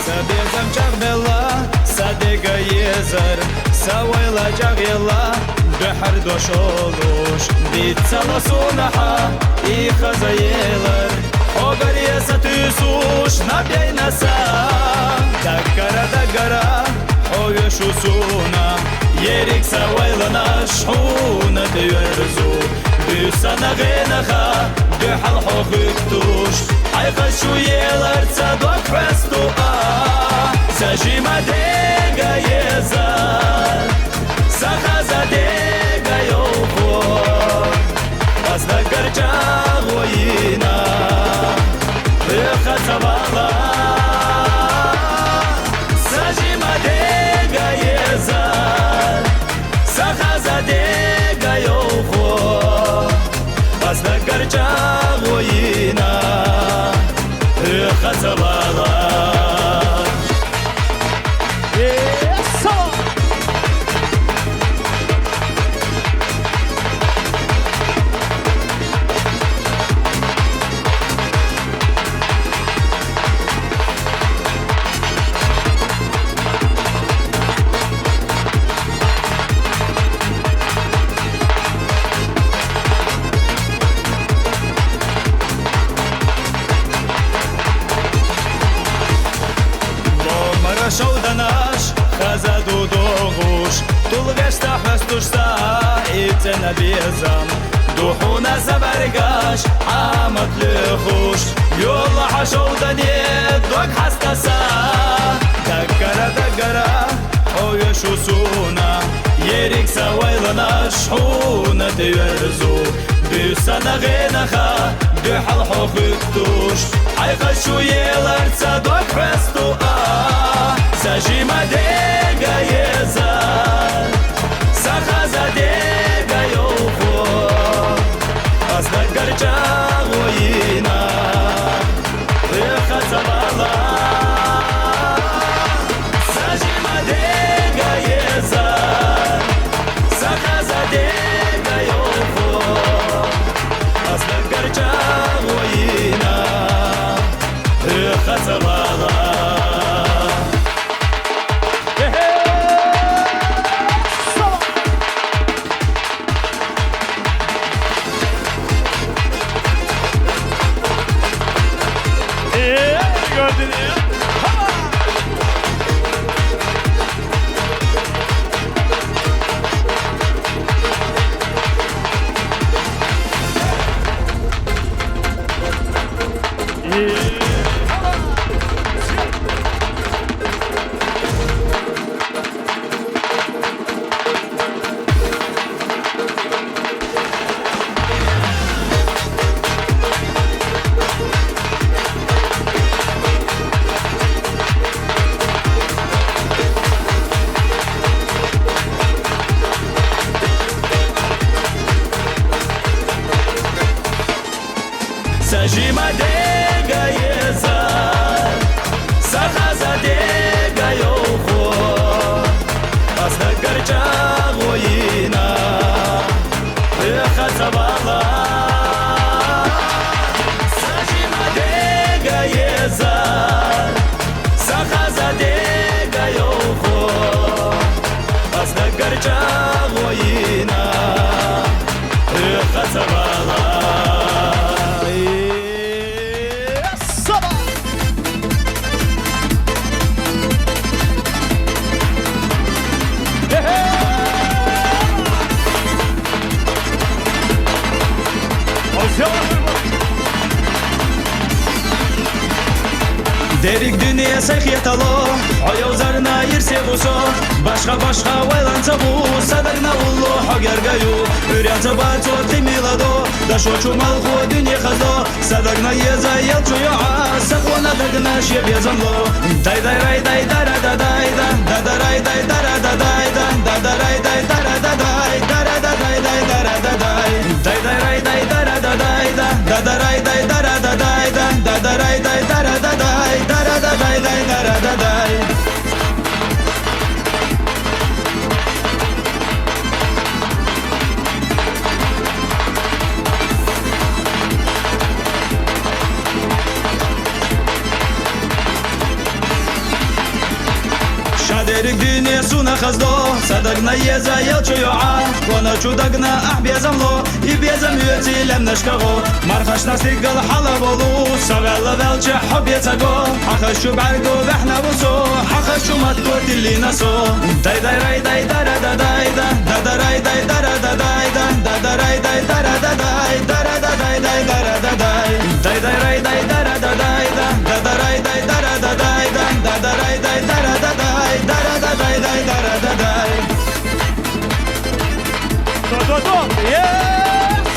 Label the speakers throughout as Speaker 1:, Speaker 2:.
Speaker 1: Sabezam çağbella sadega yezer Savayla cağyella Behar doş oluş Bitsala sunaha I khazayeler Ogar yesatüsuş Nabiyay nasa Dagara Oyeşu suna Yerik savayla naşhuna Deyerzu Büsana gınaha Behal hoğuktuş Ayqa şu yeler Sadok festu Sajima dega yezar Sahaza dega yoho Azda garca goyina Rıxa savala Sajima dega yezar Sahaza dega yoho Azda garca goyina Rıxa savala Шауданаш, хазаду догуш Тулгашта хастушса, итена безам Духуна забаргаш, амат лехуш Йолла хашаудане, дог хастаса Дагара, оешу суна Ерик савайлана, шхуна тиверзу Büsana gınaha, dühal hoğuktuş Ayqa şu yelarca dok festu Sajima dega yezar Sahaza dega yoho Azda garca goyina Rıxa zavala Sajima dega yezar Sahaza dega yoho Azda garca goyina Rıxa zavala Sajima dega yezar Sahaza dega yoho Azda garca goyina Rıxa zavala Sajima dega yezar Sahaza dega yoho Azda garca goyina Rıxa zavala Derik dünya sayxiyatalo Ayavzarına yirse buso Başka vaylanca bu Sadarna ullu hagergayu Üryanca bato timilado Daşo çumalho dünya khazdo Sadarna yeza yalçuyo Sakhona dagna şeb yazamlo Day day ray day dara da day da Da da ray day dara da day da Da da ray day dara da day Dara da day day dara da day Day day ray day dara da day da Da da ray day dara da day da Da da ray day dara da day Dara da day day dara da day شادرك دنيا سونا خزدو صدقنا يزا يلچو يوعا كونا چودقنا احبيزم لو يبيزم يوتي لم نشكغو مرخش نستيقل حلا بولو سغل velچ حب يتغو حخشو بعرقو بحنا بوسو حخشو متو تلي نسو داي داي راي داي دارا دا داي دا دا راي داي دارا دا داي دا دا راي داي دارا دا داي دارا دا داي داي دارا دا داي داي داي راي داي دارا دا داي دا دا راي داي دارا دا داي دا دا راي داي دارا دا داي دارا دا داي داي دارا دا داي
Speaker 2: Do yes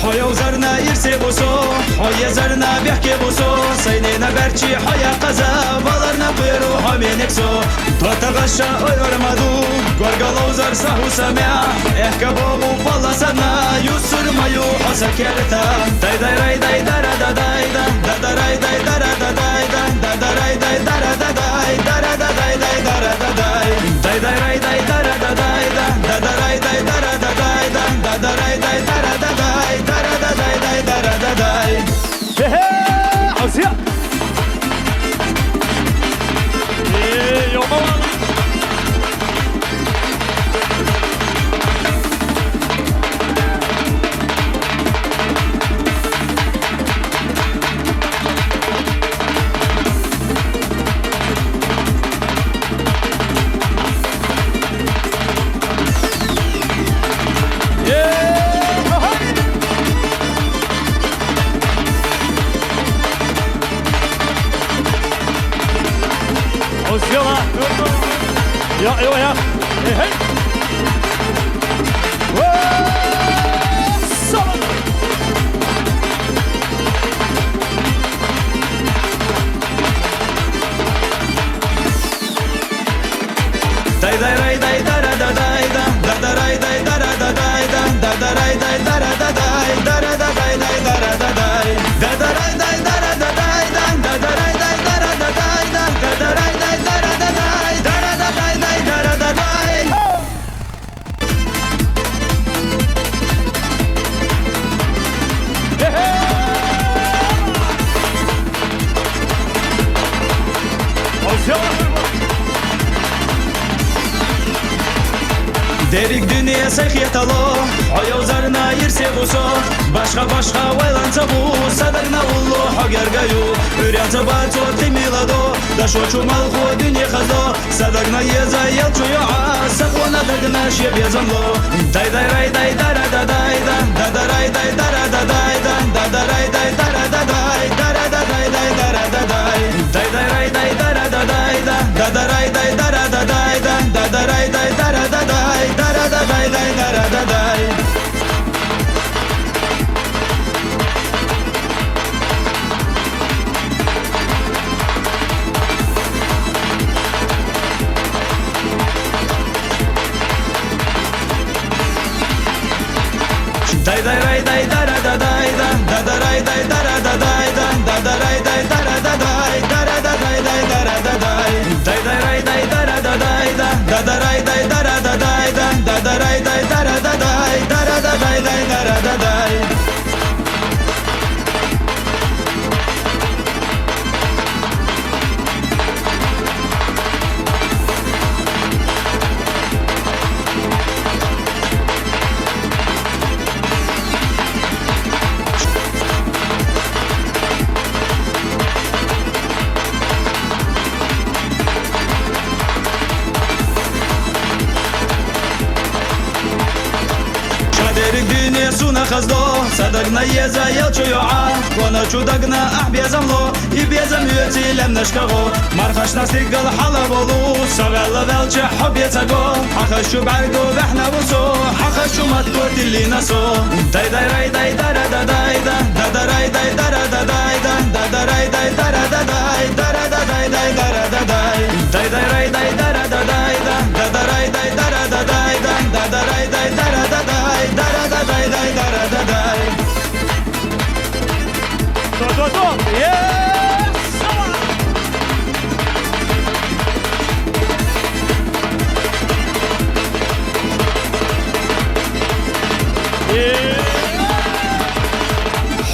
Speaker 1: حيا وزرنا يرسي بوسو حيا زرنا بيحكي بوسو سينينا برشي حيا قزا بالرنا بيرو حمينكسو تغشى ايور مدو قرقلو زر سهو سمع احكا بابو فالله سنا يسر مايو حسا كيرتا داي داي راي داي دارا دا داي دا دا راي داي دارا دا داي دا دا راي داي دارا دا داي دارا دا داي داي دارا دا داي داي داي راي داي دارا دا داي دا دا راي داي دارا دا داي دا دا راي داي دارا دا داي دارا دا داي داي دارا دا داي
Speaker 2: عوزية يوم يا ايوه يا هي
Speaker 1: داي داي راي داي دارا دا داي دا دا راي داي دارا دا داي دا دا راي داي دارا دا داي دارا دا داي داي دارا دا داي دا راي داي دارا دا داي دا دا راي داي دارا دا داي دا راي داي دارا دا داي دارا دا داي داي دارا دا داي Derik dünya seyxiyetalo Aya uzarına yirse buso Başka vaylanca bu Sadagna ullu hagergayu Üryanca bato timilado Daşo çumalhu dünya khazdo Sadagna yeza yelçu yu'a Sakhwana dagna şeb yazamlo Day day ray day dara da day da Da ray day dara da day da Da ray day dara da day Dara da day day dara da day Day day ray day dara da day da Da ray day dara da day da ray day dara da day Dara da day day dara da day Day day ray day dara da day da ray day dara da day da ray day dara da day dara da day day dara da day day day ray day dara da day da ray day dara da day da ray day dara da day dara da day day dara da day سونا خزدو صدقنا يزا يلچو يوعا كونا چودقنا احبيزم لو يبيزم يوتي لم نشكغو مرخش نستيقل حلا بولو سغل velچ حب يتغو حخشو بعرقو بحنا بوسو حخشو متو تلي نسو داي داي راي داي دارا دا داي دا راي داي دارا دا داي دا راي داي دارا دا داي دارا دا داي داي دارا دا داي داي داي راي داي دارا دا داي دا راي داي دارا دا داي دا راي داي دارا دا داي دارا دا داي داي دارا دا داي
Speaker 2: Do yes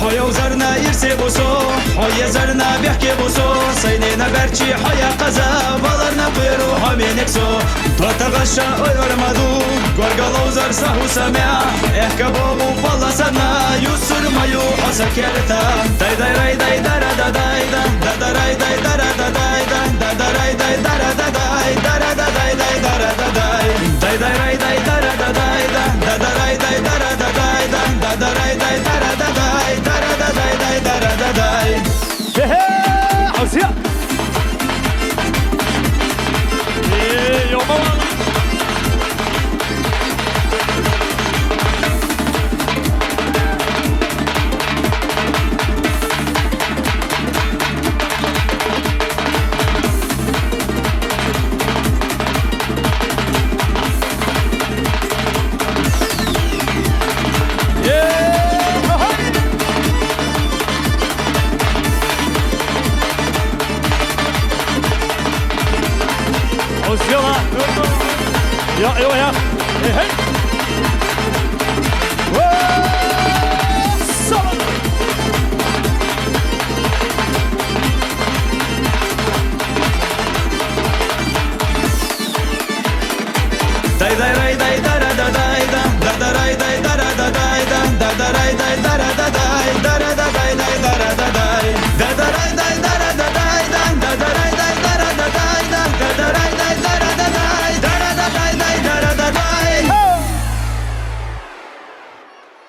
Speaker 1: حيا وزرنا يرسي بوسو حيا زرنا بيحكي بوسو سينينا برشي حيا قزا بالرنا بيرو همينكسو تغشى ويرمدو قرقلو زر سهو سمع احكا بوغو بالله سنا يسر مايو حسك يرتا داي داي راي داي دارا دا داي دا دا راي داي دارا دا داي دا دا راي داي دارا دا داي دارا دا داي داي دارا دا داي داي داي راي داي دارا دا داي دا دا راي داي دارا دا داي دا دا راي داي دارا دا داي دارا دا داي داي دارا دا داي
Speaker 2: عوسية يا ماما عوسية يا ايوه يا هي